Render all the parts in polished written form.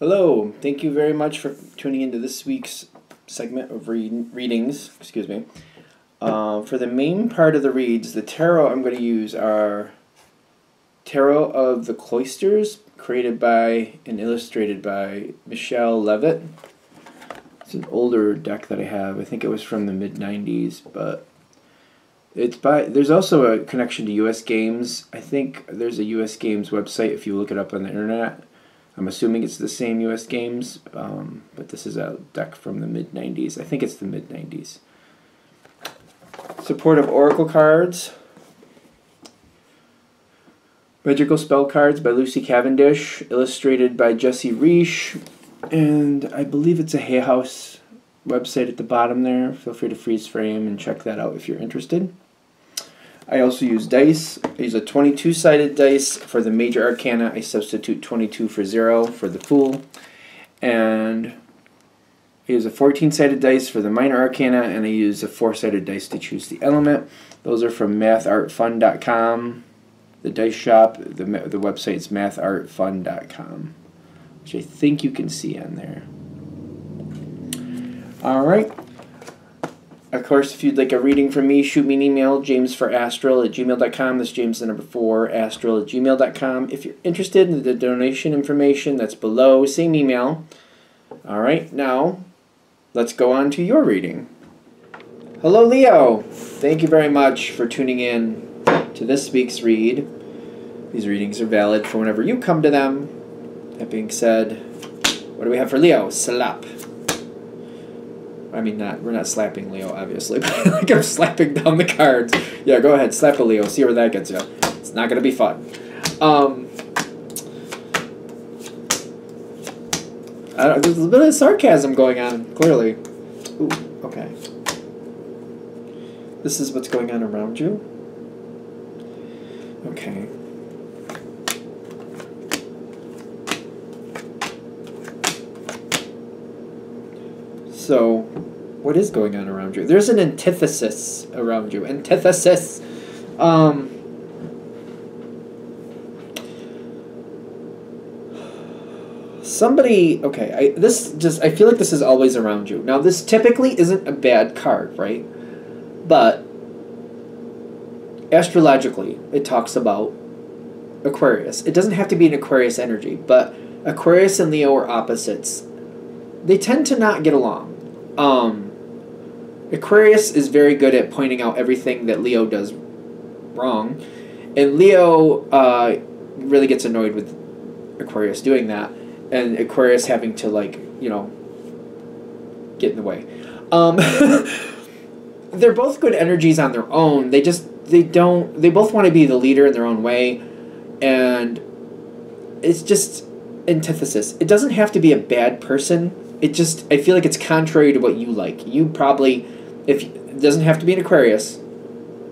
Hello, thank you very much for tuning into this week's segment of readings. Excuse me. For the main part of the reads, the tarot I'm going to use are Tarot of the Cloisters, created by and illustrated by Michelle Levitt. It's an older deck that I have. I think it was from the mid-90s, but it's by. There's also a connection to U.S. Games. I think there's a U.S. Games website if you look it up on the internet. I'm assuming it's the same U.S. Games, but this is a deck from the mid-90s. I think it's the mid-90s. Support of Oracle cards. Magical Spell Cards by Lucy Cavendish, illustrated by Jesse Reish, and I believe it's a Hay House website at the bottom there. Feel free to freeze frame and check that out if you're interested. I also use dice. I use a 22-sided dice for the major arcana. I substitute 22 for 0 for the Fool. And I use a 14-sided dice for the minor arcana, and I use a 4-sided dice to choose the element. Those are from mathartfun.com. The dice shop, the website is mathartfun.com, which I think you can see on there. All right. Of course, if you'd like a reading from me, shoot me an email, jamesforastral@gmail.com. That's James the number 4, astral@gmail.com. If you're interested in the donation information, that's below. Same email. All right, now let's go on to your reading. Hello, Leo. Thank you very much for tuning in to this week's read. These readings are valid for whenever you come to them. That being said, what do we have for Leo? Slap. I mean, we're not slapping Leo, obviously, but like I'm slapping down the cards. Yeah, go ahead, slap a Leo, see where that gets you. It's not going to be fun. There's a bit of sarcasm going on, clearly. Ooh, okay. This is what's going on around you? Okay. So, what is going on around you? There's an antithesis around you. Antithesis. Somebody, okay, I feel like this is always around you. Now, this typically isn't a bad card, right? But astrologically, it talks about Aquarius. It doesn't have to be an Aquarius energy, but Aquarius and Leo are opposites. They tend to not get along. Aquarius is very good at pointing out everything that Leo does wrong, and Leo really gets annoyed with Aquarius doing that, and Aquarius having to, like, you know, get in the way. They're both good energies on their own. They both want to be the leader in their own way, and it's just antithesis. It doesn't have to be a bad person. I feel like it's contrary to what you like. You probably, it doesn't have to be an Aquarius,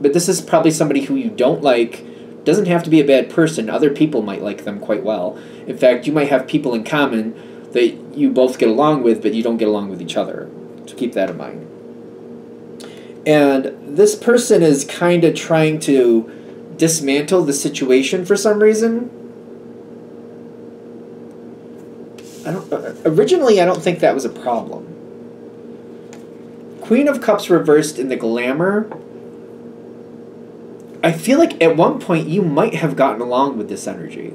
but this is probably somebody who you don't like. Doesn't have to be a bad person. Other people might like them quite well. In fact, you might have people in common that you both get along with, but you don't get along with each other. So keep that in mind. And this person is kind of trying to dismantle the situation for some reason. Originally, I don't think that was a problem. Queen of Cups reversed in the Glamour. I feel like at one point you might have gotten along with this energy.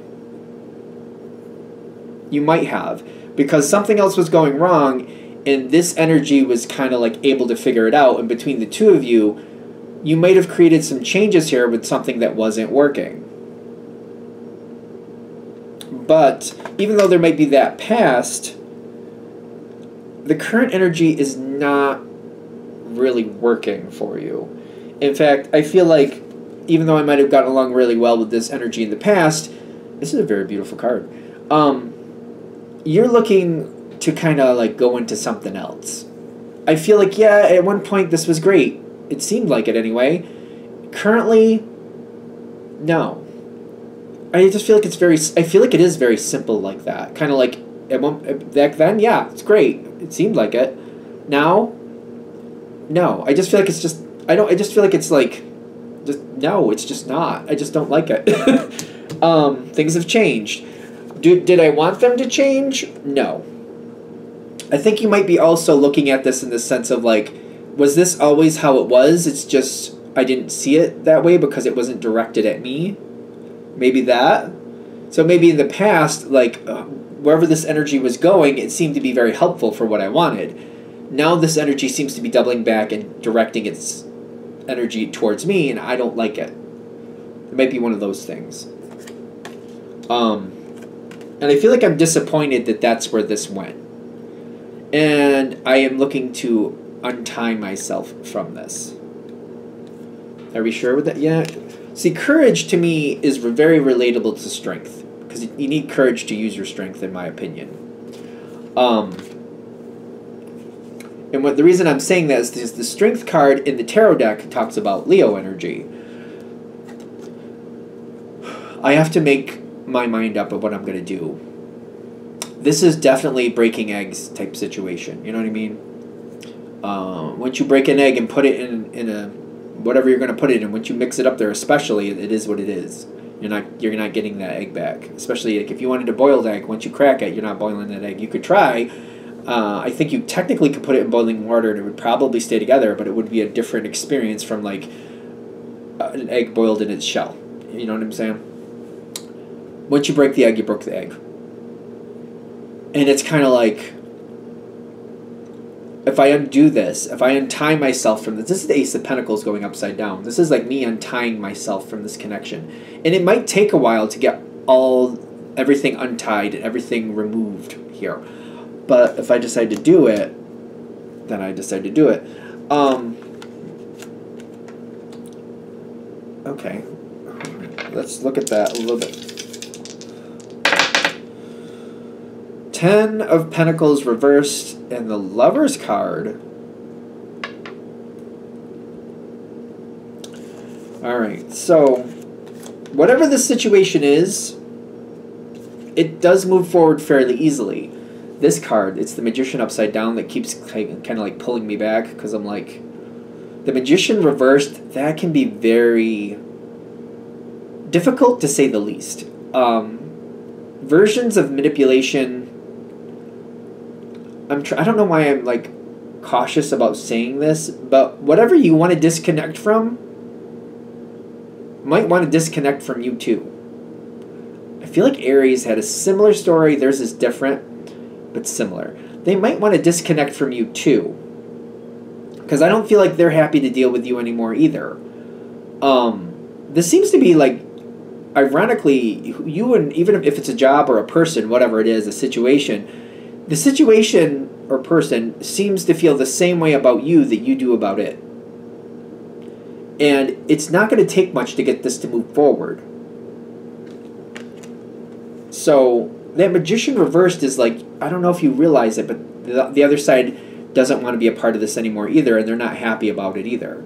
You might have. Because something else was going wrong, and this energy was kind of like able to figure it out, and between the two of you, you might have created some changes here with something that wasn't working. But even though there might be that past, the current energy is not really working for you. In fact, I feel like even though I might have gotten along really well with this energy in the past, this is a very beautiful card. You're looking to kind of like go into something else. I feel like, yeah, at one point this was great. It seemed like it anyway. Currently, no. I just feel like I feel like it is very simple like that. Kind of like back then, yeah, it's great. It seemed like it. Now, no. I just feel like it's just, I just feel like it's like, no, it's just not. I just don't like it. Things have changed. Did I want them to change? No. I think you might be also looking at this in the sense of like, was this always how it was? It's just I didn't see it that way because it wasn't directed at me. Maybe that. So maybe in the past, like wherever this energy was going, it seemed to be very helpful for what I wanted. Now this energy seems to be doubling back and directing its energy towards me, and I don't like it. It might be one of those things. And I feel like I'm disappointed that that's where this went. And I am looking to untie myself from this. Are we sure with that? Yeah. See, courage to me is very relatable to strength. Because you need courage to use your strength, in my opinion. And the reason I'm saying that is because the strength card in the tarot deck talks about Leo energy. I have to make my mind up of what I'm going to do. This is definitely breaking eggs type situation. You know what I mean? Once you break an egg and put it in a whatever you're going to put it in, once you mix it up there, especially, it is what it is. You're not getting that egg back. Especially like if you wanted a boiled egg, once you crack it, you're not boiling that egg. You could try. I think you technically could put it in boiling water and it would probably stay together, but it would be a different experience from like an egg boiled in its shell. You know what I'm saying? Once you break the egg, you broke the egg. And it's kind of like, if I undo this, if I untie myself from this is the Ace of Pentacles going upside down. This is like me untying myself from this connection. And it might take a while to get everything untied and everything removed here. But if I decide to do it, then I decide to do it. Okay. Let's look at that a little bit. 10 of Pentacles reversed and the Lover's card. Alright, so whatever the situation is, it does move forward fairly easily. This card, it's the Magician upside down that keeps kind of like pulling me back because I'm like, the Magician reversed, that can be very difficult to say the least. Versions of manipulation, I don't know why I'm like cautious about saying this, but whatever you want to disconnect from might want to disconnect from you too. I feel like Aries had a similar story. Theirs is different, but similar. They might want to disconnect from you too, because I don't feel like they're happy to deal with you anymore either. This seems to be like, ironically, you and even if it's a job or a person, whatever it is, a situation, the situation or person seems to feel the same way about you that you do about it. And it's not going to take much to get this to move forward. So that Magician reversed is like, I don't know if you realize it, but the other side doesn't want to be a part of this anymore either, and they're not happy about it either.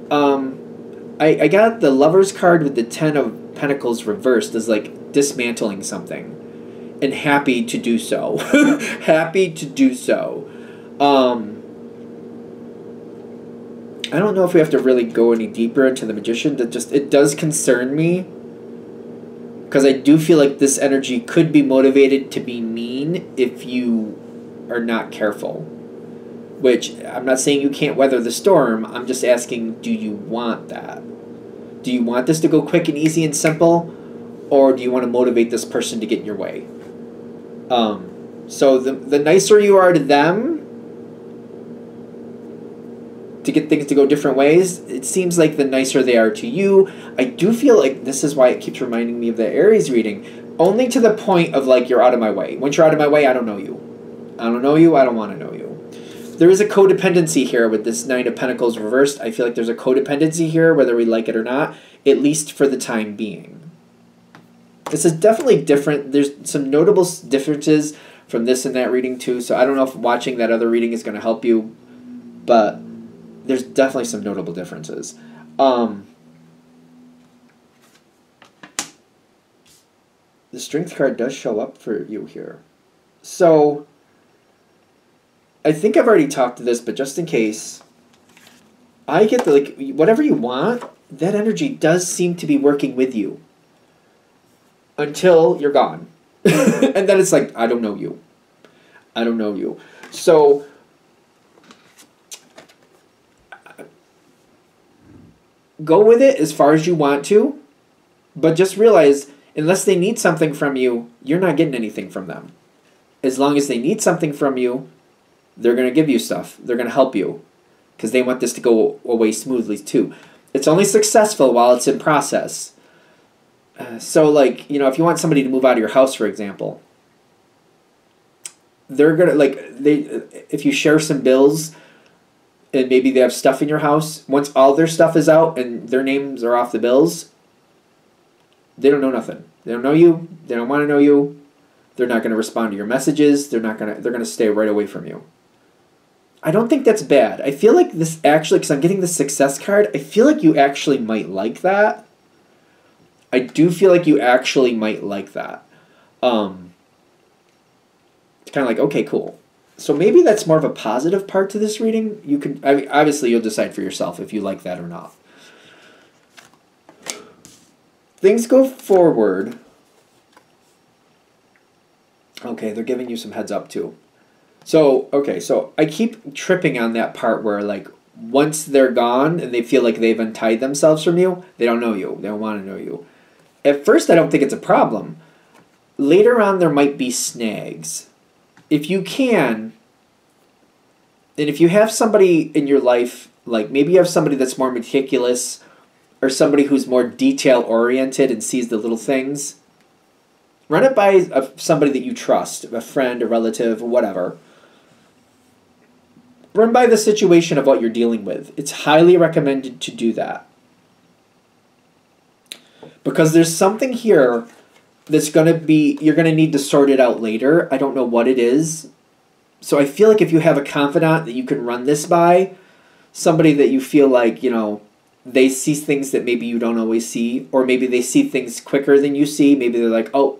I got the Lover's card with the 10 of Pentacles reversed as like dismantling something. And happy to do so. Happy to do so. I don't know if we have to really go any deeper into the Magician. It does concern me. Because I do feel like this energy could be motivated to be mean if you are not careful. Which, I'm not saying you can't weather the storm. I'm just asking, do you want that? Do you want this to go quick and easy and simple? Or do you want to motivate this person to get in your way? So the nicer you are to them, to get things to go different ways, it seems like the nicer they are to you. I do feel like this is why it keeps reminding me of the Aries reading. Only to the point of like, you're out of my way. Once you're out of my way, I don't know you. I don't know you, I don't want to know you. There is a codependency here with this 9 of Pentacles reversed. I feel like there's a codependency here, whether we like it or not, at least for the time being. This is definitely different. There's some notable differences from this and that reading too, so I don't know if watching that other reading is going to help you, but there's definitely some notable differences. The Strength card does show up for you here. So, I think I've already talked to this, but just in case, I get the, like, whatever you want, that energy does seem to be working with you. Until you're gone. And then it's like, I don't know you. I don't know you. So go with it as far as you want to, but just realize, unless they need something from you, you're not getting anything from them. As long as they need something from you, they're going to give you stuff. They're going to help you because they want this to go away smoothly too. It's only successful while it's in process. So like, you know, if you want somebody to move out of your house, for example, they're going to, like, if you share some bills and maybe they have stuff in your house, once all their stuff is out and their names are off the bills, they don't know nothing. They don't know you. They don't want to know you. They're not going to respond to your messages. They're going to stay right away from you. I don't think that's bad. I feel like this actually, because I'm getting the success card, I feel like you actually might like that. I do feel like you actually might like that. It's kind of like, okay, cool. So maybe that's more of a positive part to this reading. You can, I mean, obviously you'll decide for yourself if you like that or not. Things go forward. Okay, they're giving you some heads up too. So, okay, so I keep tripping on that part where, like, once they're gone and they feel like they've untied themselves from you, they don't know you. They don't want to know you. At first, I don't think it's a problem. Later on, there might be snags. If you can, and if you have somebody in your life, like maybe you have somebody that's more meticulous or somebody who's more detail-oriented and sees the little things, run it by somebody that you trust, a friend, a relative, whatever. Run by the situation of what you're dealing with. It's highly recommended to do that. Because there's something here that's going to be, you're going to need to sort it out later. I don't know what it is. So I feel like if you have a confidant that you can run this by, somebody that you feel like, you know, they see things that maybe you don't always see, or maybe they see things quicker than you see. Maybe they're like, oh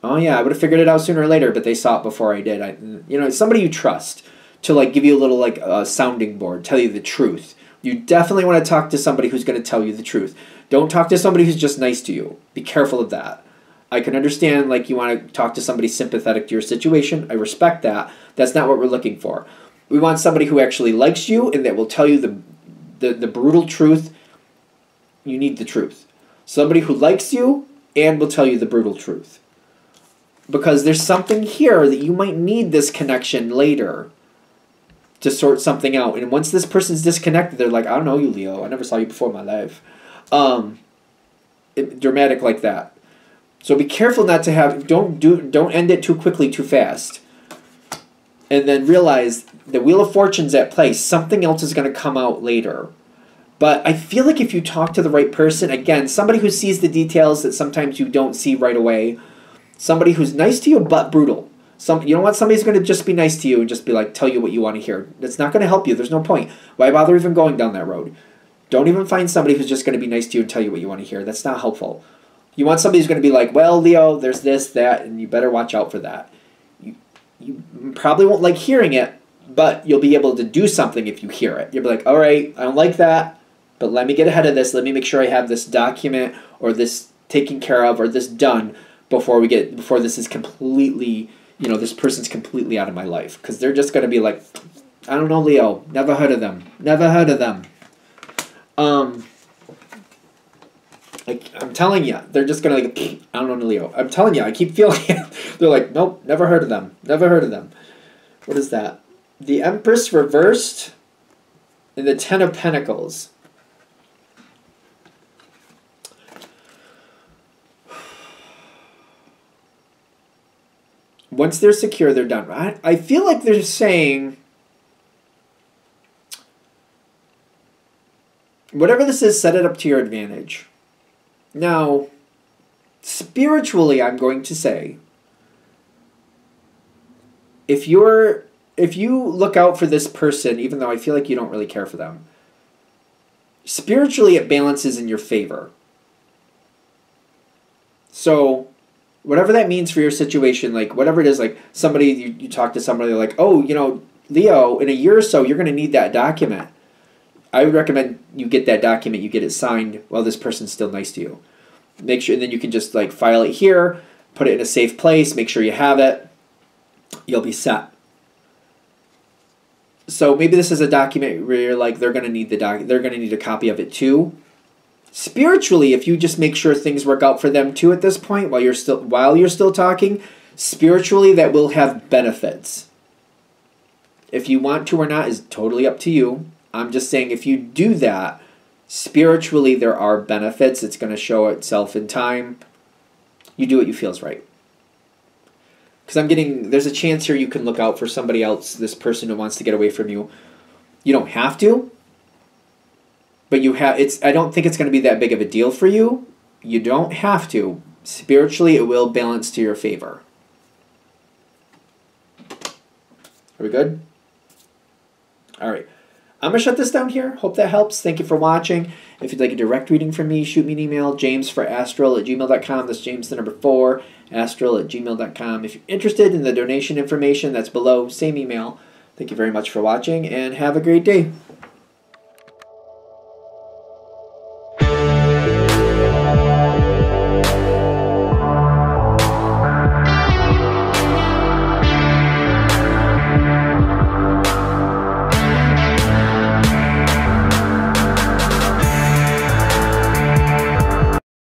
yeah, I would have figured it out sooner or later, but they saw it before I did. You know, somebody you trust to like give you a little like sounding board, tell you the truth. You definitely want to talk to somebody who's going to tell you the truth. Don't talk to somebody who's just nice to you. Be careful of that. I can understand like you want to talk to somebody sympathetic to your situation. I respect that. That's not what we're looking for. We want somebody who actually likes you and that will tell you the brutal truth. You need the truth. Somebody who likes you and will tell you the brutal truth. Because there's something here that you might need this connection later to sort something out. And once this person's disconnected, they're like, I don't know you, Leo. I never saw you before in my life. Dramatic like that. So be careful not to have, don't end it too quickly, too fast. And then realize the Wheel of Fortune's at play. Something else is going to come out later. But I feel like if you talk to the right person, again, somebody who sees the details that sometimes you don't see right away, somebody who's nice to you but brutal. You don't want somebody who's going to just be nice to you and just be like, tell you what you want to hear. That's not going to help you. There's no point. Why bother even going down that road? Don't even find somebody who's just going to be nice to you and tell you what you want to hear. That's not helpful. You want somebody who's going to be like, well, Leo, there's this, that, and you better watch out for that. You probably won't like hearing it, but you'll be able to do something if you hear it. You'll be like, all right, I don't like that, but let me get ahead of this. Let me make sure I have this document or this taken care of or this done before this is completely, you know, this person's completely out of my life. Because they're just going to be like, I don't know, Leo. Never heard of them. Never heard of them. I'm telling you, they're just going to like, I don't know, Leo. I'm telling you, I keep feeling it. They're like, nope, never heard of them. Never heard of them. What is that? The Empress reversed and the Ten of Pentacles. Once they're secure, they're done. I feel like they're saying, whatever this is, set it up to your advantage. Now, spiritually, I'm going to say, if you look out for this person, even though I feel like you don't really care for them, spiritually it balances in your favor. So, whatever that means for your situation, like whatever it is, like somebody, you talk to somebody like, oh, you know, Leo, in a year or so, you're going to need that document. I would recommend you get that document, you get it signed while this person's still nice to you. Make sure, and then you can just like file it here. Put it in a safe place. Make sure you have it. You'll be set. So maybe this is a document where you're like, they're going to need they're going to need a copy of it too. Spiritually, if you just make sure things work out for them too at this point while you're still talking, spiritually that will have benefits. If you want to or not is totally up to you. I'm just saying if you do that, spiritually there are benefits. It's going to show itself in time. You do what you feel is right. Because there's a chance here you can look out for somebody else, this person who wants to get away from you. You don't have to, but I don't think it's going to be that big of a deal for you. You don't have to. Spiritually, it will balance to your favor. Are we good? All right. I'm going to shut this down here. Hope that helps. Thank you for watching. If you'd like a direct reading from me, shoot me an email, jamesforastral@gmail.com. That's James the number 4, astral@gmail.com. If you're interested in the donation information, that's below. Same email. Thank you very much for watching, and have a great day.